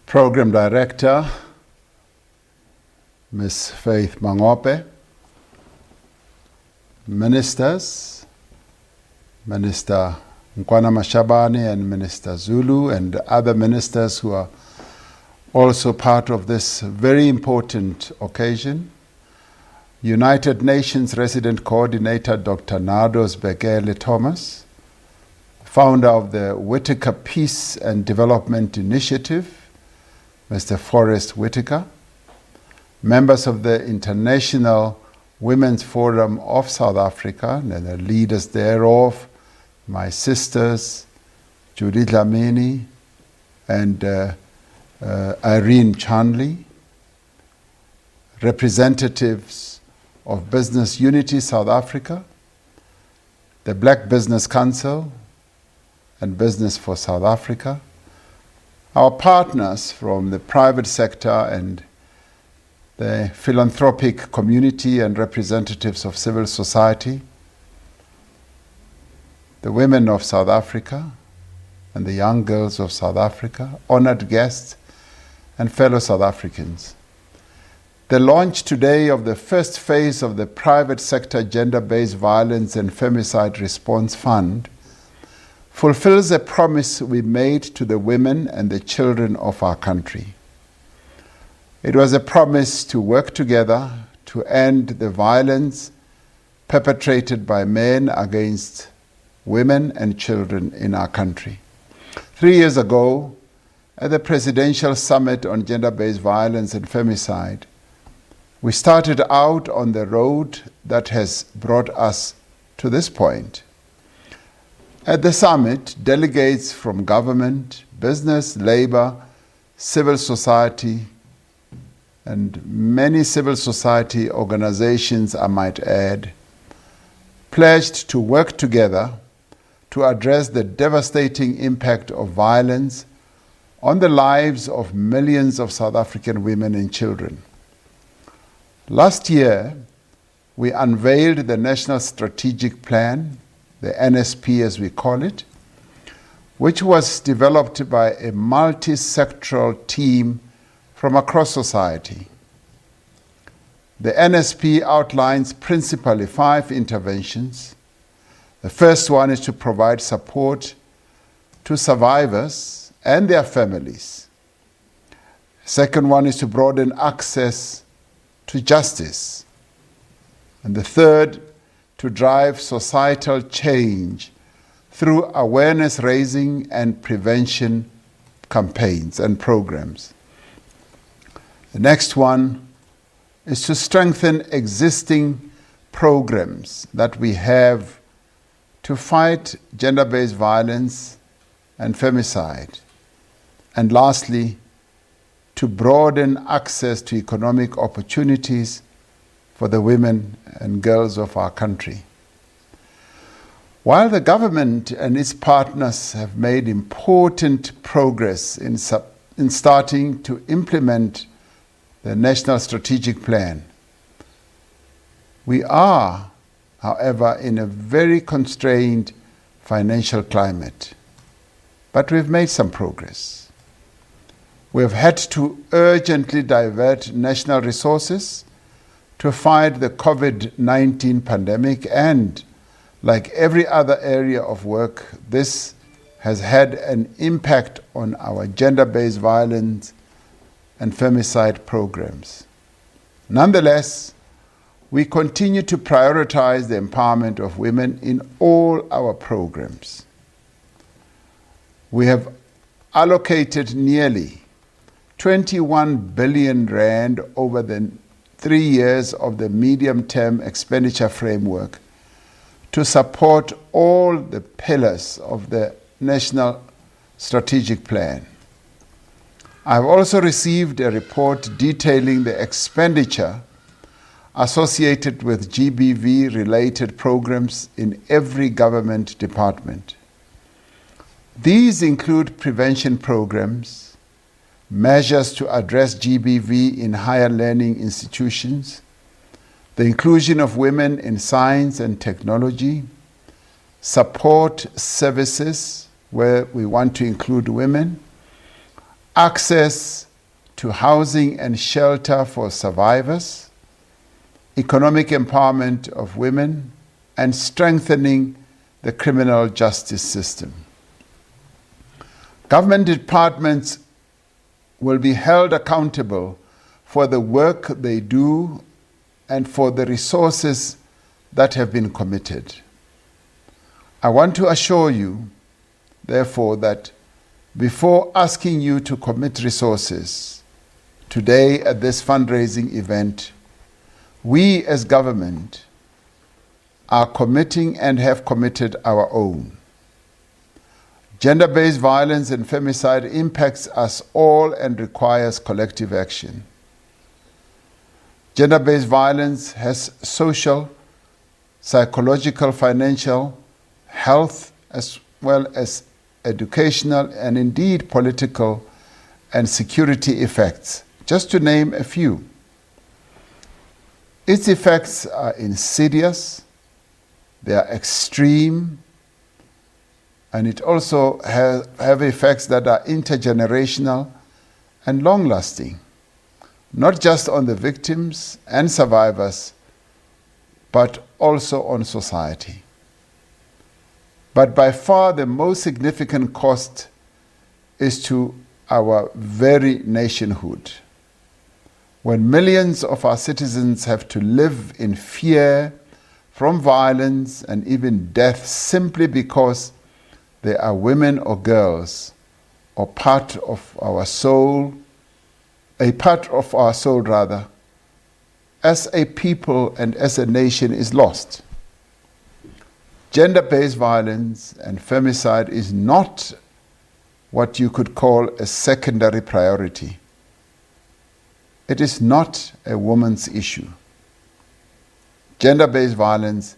Program Director, Ms. Faith Mangope, Ministers, Minister Nkwana Mashabane and Minister Zulu, and other ministers who are also part of this very important occasion. United Nations Resident Coordinator Dr. Nados Bekele Thomas, founder of the Whitaker Peace and Development Initiative, Mr. Forrest Whitaker, members of the International Women's Forum of South Africa, and the leaders thereof, my sisters, Judith Lamini and Irene Chanley, representatives of Business Unity South Africa, the Black Business Council and Business for South Africa, our partners from the private sector and the philanthropic community and representatives of civil society, the women of South Africa and the young girls of South Africa, honored guests and fellow South Africans. The launch today of the first phase of the Private Sector Gender-Based Violence and Femicide Response Fund fulfills a promise we made to the women and the children of our country. It was a promise to work together to end the violence perpetrated by men against women and children in our country. 3 years ago, at the Presidential Summit on Gender-Based Violence and Femicide, we started out on the road that has brought us to this point. At the summit, delegates from government, business, labor, civil society, and many civil society organizations, I might add, pledged to work together to address the devastating impact of violence on the lives of millions of South African women and children. Last year, we unveiled the National Strategic Plan, the NSP as we call it, which was developed by a multi-sectoral team from across society. The NSP outlines principally 5 interventions. The first one is to provide support to survivors and their families. The second one is to broaden access to justice. And the third, to drive societal change through awareness raising and prevention campaigns and programs. The next one is to strengthen existing programs that we have to fight gender-based violence and femicide. And lastly, to broaden access to economic opportunities for the women and girls of our country. While the government and its partners have made important progress in starting to implement the National Strategic Plan, we are, however, in a very constrained financial climate. But we've made some progress. We have had to urgently divert national resources to fight the COVID-19 pandemic, and like every other area of work, this has had an impact on our gender-based violence and femicide programs. Nonetheless, we continue to prioritize the empowerment of women in all our programs. We have allocated nearly 21 billion rand over the 3 years of the medium-term expenditure framework to support all the pillars of the National Strategic Plan. I have also received a report detailing the expenditure associated with GBV-related programs in every government department. These include prevention programs, measures to address GBV in higher learning institutions, the inclusion of women in science and technology, support services where we want to include women, access to housing and shelter for survivors, economic empowerment of women, and strengthening the criminal justice system. Government departments will be held accountable for the work they do and for the resources that have been committed. I want to assure you, therefore, that before asking you to commit resources today at this fundraising event, we as government are committing and have committed our own. Gender-based violence and femicide impacts us all and requires collective action. Gender-based violence has social, psychological, financial, health, as well as educational and indeed political and security effects, just to name a few. Its effects are insidious, they are extreme, and it also have effects that are intergenerational and long-lasting, not just on the victims and survivors, but also on society. But by far the most significant cost is to our very nationhood. When millions of our citizens have to live in fear from violence and even death simply because they are women or girls, or part of our soul, as a people and as a nation is lost. Gender-based violence and femicide is not what you could call a secondary priority. It is not a woman's issue. Gender-based violence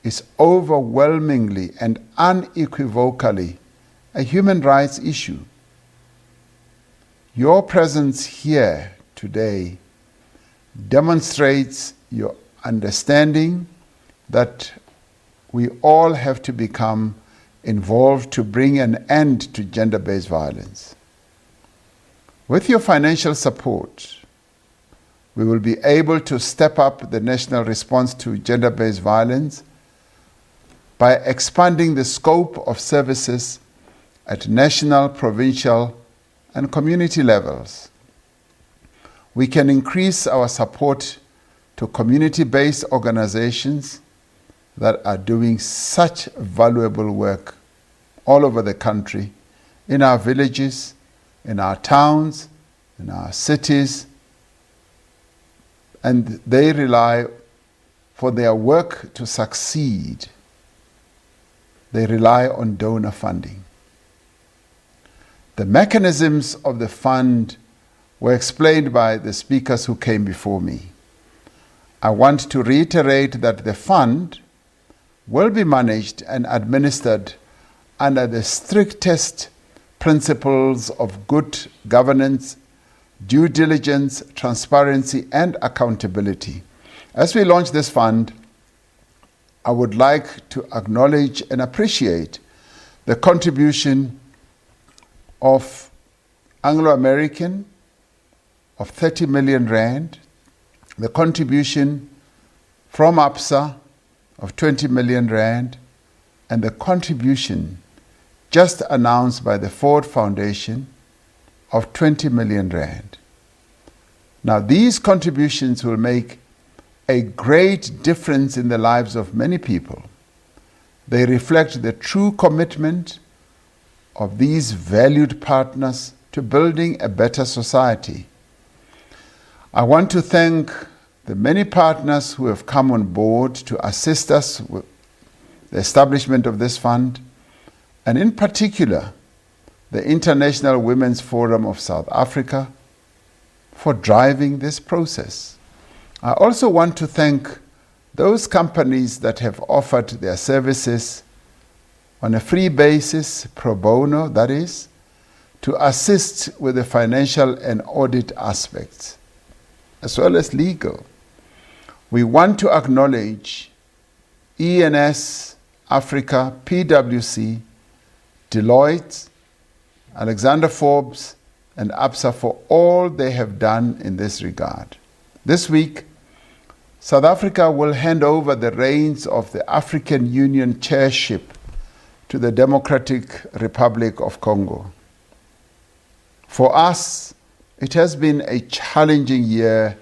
is overwhelmingly and unequivocally a human rights issue. Your presence here today demonstrates your understanding that we all have to become involved to bring an end to gender-based violence. With your financial support, we will be able to step up the national response to gender-based violence by expanding the scope of services at national, provincial, and community levels. We can increase our support to community-based organizations that are doing such valuable work all over the country, in our villages, in our towns, in our cities, and they rely, for their work to succeed, they rely on donor funding. The mechanisms of the fund were explained by the speakers who came before me. I want to reiterate that the fund will be managed and administered under the strictest principles of good governance, due diligence, transparency, and accountability. As we launch this fund, I would like to acknowledge and appreciate the contribution of Anglo-American of 30 million rand, the contribution from APSA of 20 million rand, and the contribution just announced by the Ford Foundation of 20 million rand. Now, these contributions will make a great difference in the lives of many people. They reflect the true commitment of these valued partners to building a better society. I want to thank the many partners who have come on board to assist us with the establishment of this fund, and in particular, the International Women's Forum of South Africa for driving this process. I also want to thank those companies that have offered their services on a free basis, pro bono, that is, to assist with the financial and audit aspects, as well as legal. We want to acknowledge ENS Africa, PwC, Deloitte, Alexander Forbes, and ABSA for all they have done in this regard. This week, South Africa will hand over the reins of the African Union chairship to the Democratic Republic of Congo. For us, it has been a challenging year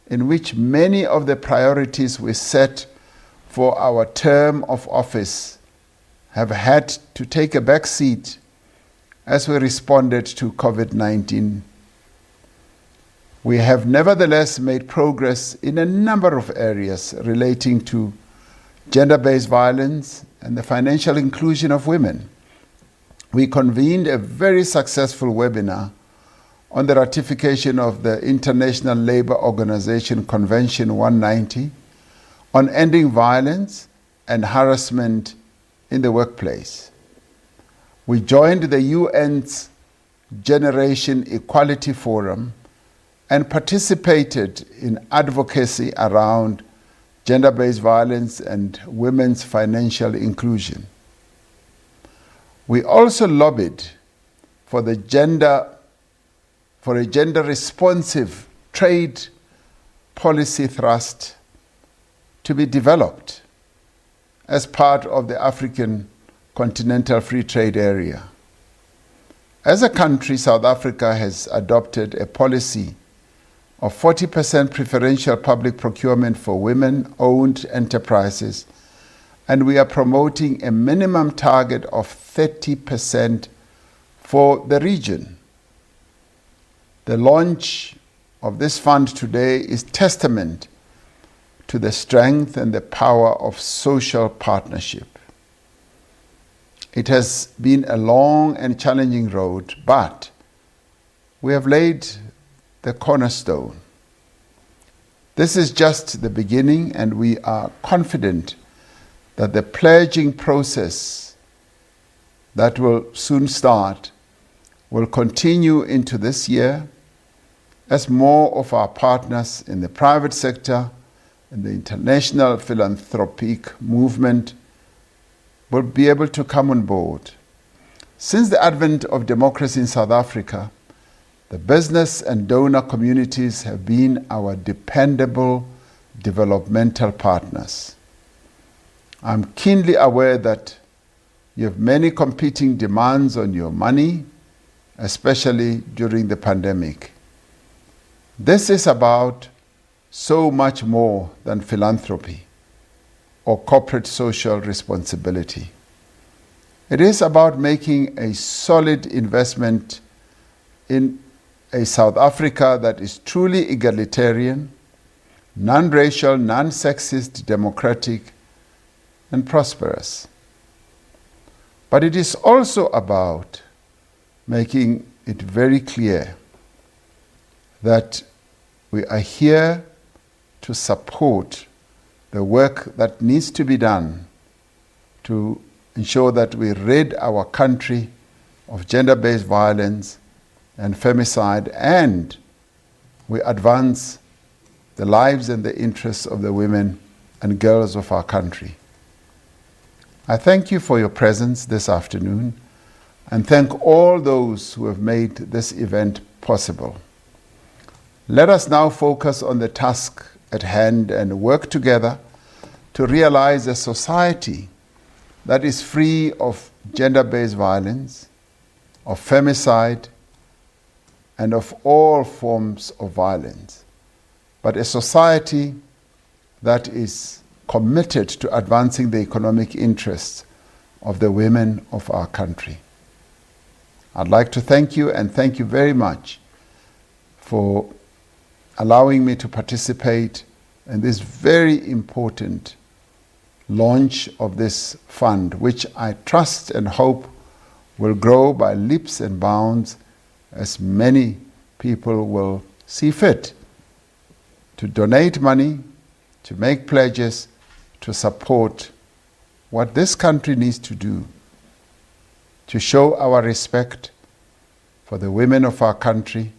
in which many of the priorities we set for our term of office have had to take a back seat as we responded to COVID-19. We have nevertheless made progress in a number of areas relating to gender-based violence and the financial inclusion of women. We convened a very successful webinar on the ratification of the International Labour Organization Convention 190 on ending violence and harassment in the workplace. We joined the UN's Generation Equality Forum and participated in advocacy around gender-based violence and women's financial inclusion. We also lobbied for a gender-responsive trade policy thrust to be developed as part of the African Continental Free Trade Area. As a country, South Africa has adopted a policy of 40% preferential public procurement for women-owned enterprises, and we are promoting a minimum target of 30% for the region. The launch of this fund today is testament to the strength and the power of social partnership. It has been a long and challenging road, but we have laid the cornerstone. This is just the beginning, and we are confident that the pledging process that will soon start will continue into this year as more of our partners in the private sector and the international philanthropic movement will be able to come on board. Since the advent of democracy in South Africa, the business and donor communities have been our dependable developmental partners. I'm keenly aware that you have many competing demands on your money, especially during the pandemic. This is about so much more than philanthropy or corporate social responsibility. It is about making a solid investment in a South Africa that is truly egalitarian, non-racial, non-sexist, democratic, and prosperous. But it is also about making it very clear that we are here to support the work that needs to be done to ensure that we rid our country of gender-based violence and femicide, and we advance the lives and the interests of the women and girls of our country. I thank you for your presence this afternoon and thank all those who have made this event possible. Let us now focus on the task at hand and work together to realize a society that is free of gender-based violence, of femicide, and of all forms of violence, but a society that is committed to advancing the economic interests of the women of our country. I'd like to thank you, and thank you very much for allowing me to participate in this very important launch of this fund, which I trust and hope will grow by leaps and bounds as many people will see fit to donate money, to make pledges, to support what this country needs to do to show our respect for the women of our country,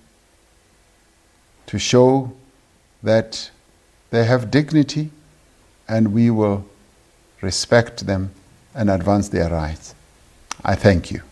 to show that they have dignity and we will respect them and advance their rights. I thank you.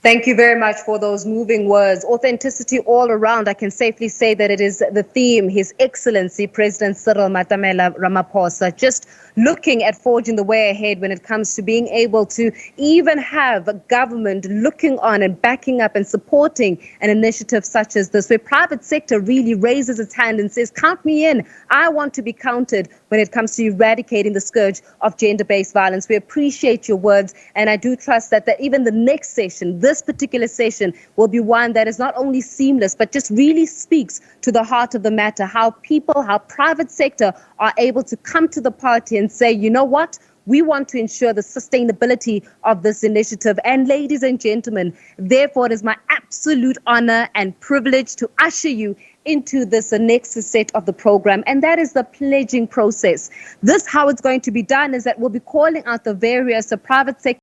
Thank you very much for those moving words. Authenticity all around. I can safely say that it is the theme. His Excellency President Cyril Ramaphosa just looking at forging the way ahead when it comes to being able to even have a government looking on and backing up and supporting an initiative such as this, where private sector really raises its hand and says, count me in. I want to be counted when it comes to eradicating the scourge of gender-based violence. We appreciate your words, and I do trust that even the next session, this particular session, will be one that is not only seamless, but just really speaks to the heart of the matter, how people, how private sector are able to come to the party and say, you know what? We want to ensure the sustainability of this initiative. And ladies and gentlemen, therefore, it is my absolute honor and privilege to usher you into this next set of the program, and that is the pledging process. This, how it's going to be done, is that we'll be calling out the various private sector